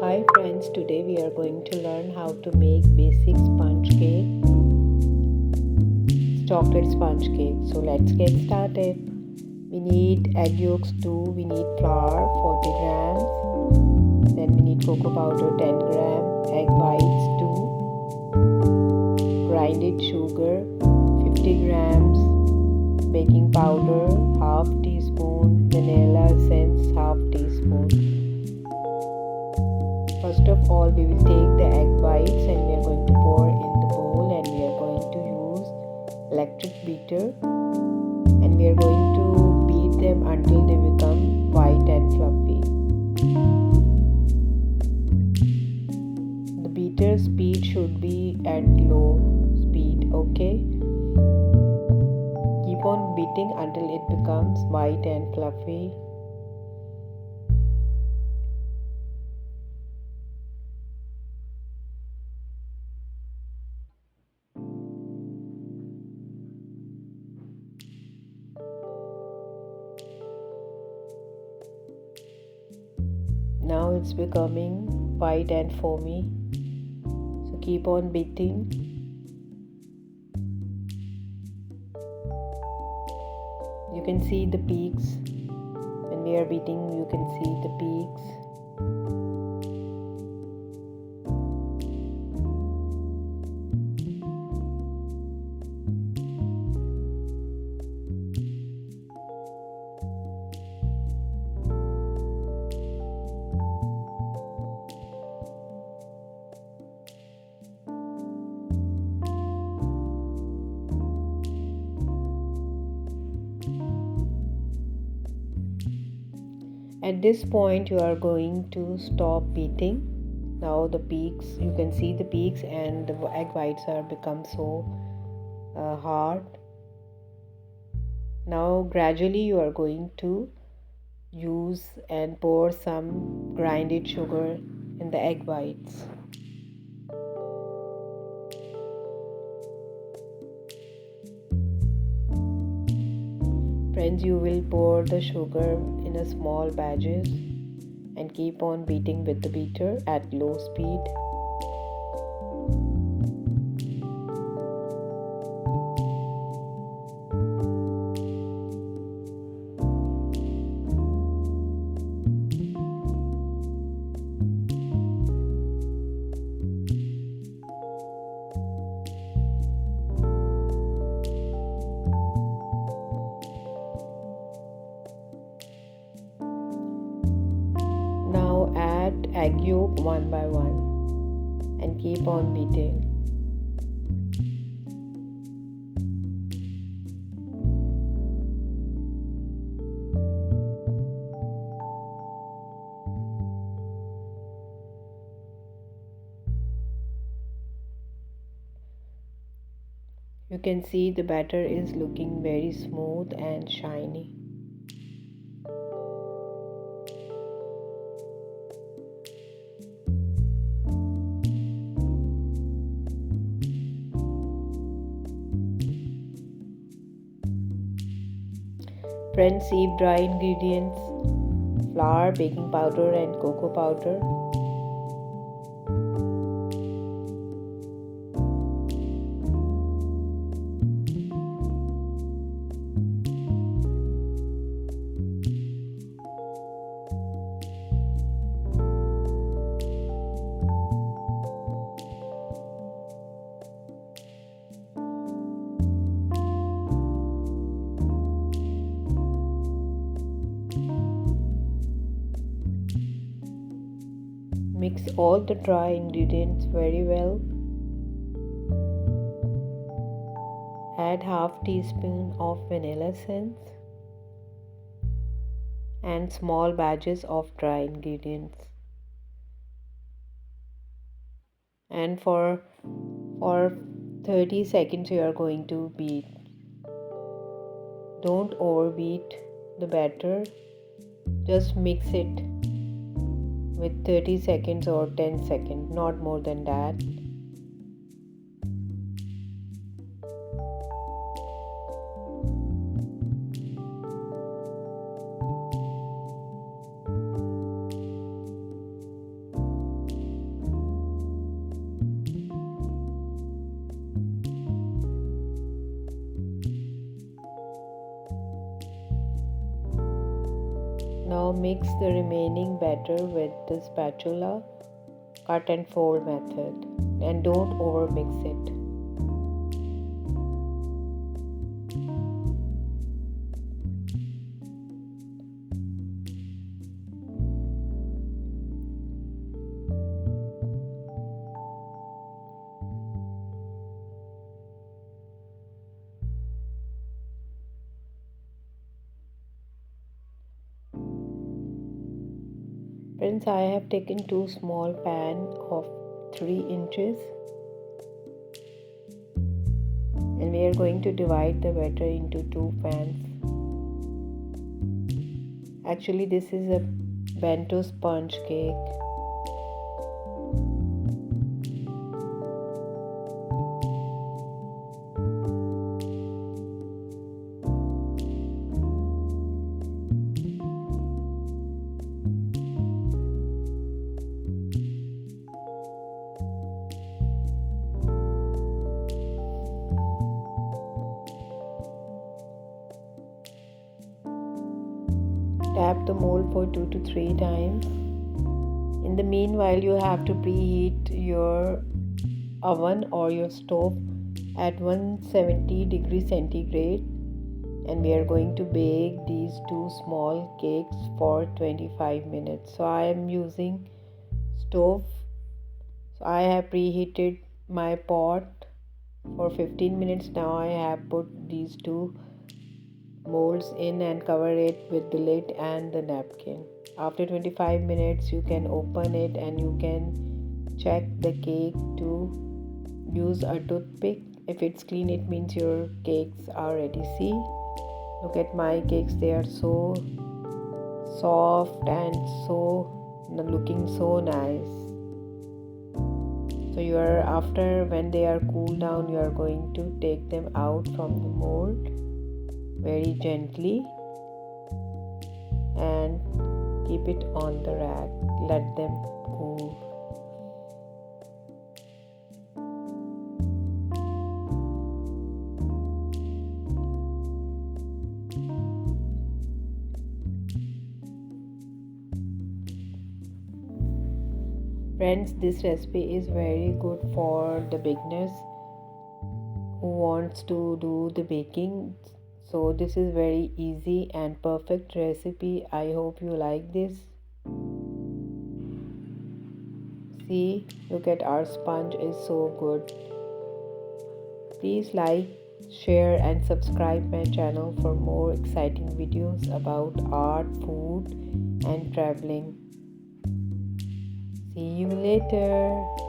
Hi friends, today we are going to learn how to make basic sponge cake, chocolate sponge cake. So let's get started. We need egg yolks 2, we need flour 40 grams, then we need cocoa powder 10 grams, egg whites 2, grinded sugar 50 grams, baking powder half teaspoon, vanilla essence half teaspoon. First of all, we will take the egg whites and we are going to pour in the bowl, and we are going to use electric beater, and we are going to beat them until they become white and fluffy. The beater speed should be at low speed, okay? Keep on beating until it becomes white and fluffy. Now it's becoming white and foamy, so keep on beating. You can see the peaks. When we are beating, you can see the peaks. At this point, you are going to stop beating. Now the peaks, you can see the peaks, and the egg whites are become so hard. Now gradually you are going to use and pour some grinded sugar in the egg whites. Friends, you will pour the sugar in a small batches and keep on beating with the beater at low speed. Now add egg yolk one by one and keep on beating. You can see the batter is looking very smooth and shiny. Friends, sieve dry ingredients, flour, baking powder and cocoa powder. Mix all the dry ingredients very well. Add half teaspoon of vanilla essence and small batches of dry ingredients. And for 30 seconds you are going to beat. Don't overbeat the batter. Just mix it with 30 seconds or 10 seconds, not more than that. Now mix the remaining batter with the spatula, cut and fold method, and don't over mix it. Friends, I have taken 2 small pan of 3 inches and we are going to divide the batter into 2 pans. Actually, this is a bento sponge cake. Tap the mold for 2 to 3 times. In the meanwhile, you have to preheat your oven or your stove at 170 degrees centigrade, and we are going to bake these 2 small cakes for 25 minutes. So I am using stove. So I have preheated my pot for 15 minutes. Now I have put these 2 molds in and cover it with the lid and the napkin. After 25 minutes you can open it and you can check the cake to use a toothpick. If it's clean, it means your cakes are ready. See, look at my cakes, they are so soft and so looking so nice. So you are, after when they are cooled down, you are going to take them out from the mold very gently and keep it on the rack. Let them cool. Friends, this recipe is very good for the beginners who wants to do the baking. So this is very easy and perfect recipe. I hope you like this. See, look at our sponge is so good. Please like, share and subscribe my channel for more exciting videos about art, food and traveling. See you later.